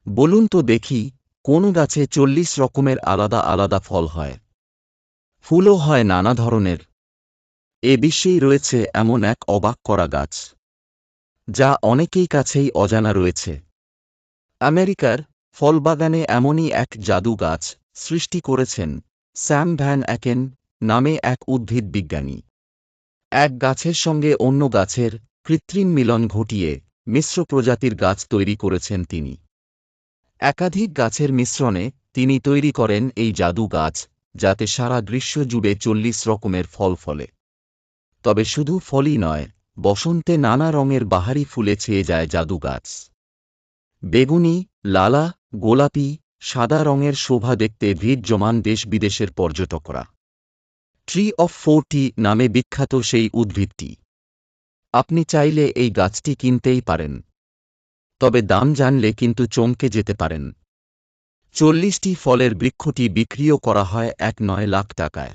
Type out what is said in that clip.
বলুন তো দেখি, কোন গাছে ৪০ রকমের আলাদা আলাদা ফল হয়? ফুলও হয় নানা ধরনের। এ বিশ্বেই রয়েছে এমন এক অবাক করা গাছ, যা অনেকেই কাছেই অজানা রয়েছে। আমেরিকার ফলবাগানে এমনই এক জাদু গাছ সৃষ্টি করেছেন স্যাম ভ্যান অ্যাকেন নামে এক উদ্ভিদ বিজ্ঞানী। এক গাছের সঙ্গে অন্য গাছের কৃত্রিম মিলন ঘটিয়ে মিশ্র প্রজাতির গাছ তৈরি করেছেন তিনি। একাধিক গাছের মিশ্রণে তিনি তৈরি করেন এই জাদু গাছ, যাতে সারা গ্রীষ্ম জুড়ে ৪০ রকমের ফল ফলে। তবে শুধু ফলই নয়, বসন্তে নানা রঙের বাহারি ফুলে ছেয়ে যায় জাদু গাছ। বেগুনি, লালা, গোলাপি, সাদা রঙের শোভা দেখতে ভিড় জমান দেশ বিদেশের পর্যটকরা। ট্রি অফ 40 নামে বিখ্যাত সেই উদ্ভিদটি। আপনি চাইলে এই গাছটি কিনতেই পারেন, তবে দাম জানলে কিন্তু চমকে যেতে পারেন। ৪০টি ফলের বৃক্ষটি বিক্রিও করা হয় ১.৯ লাখ টাকায়।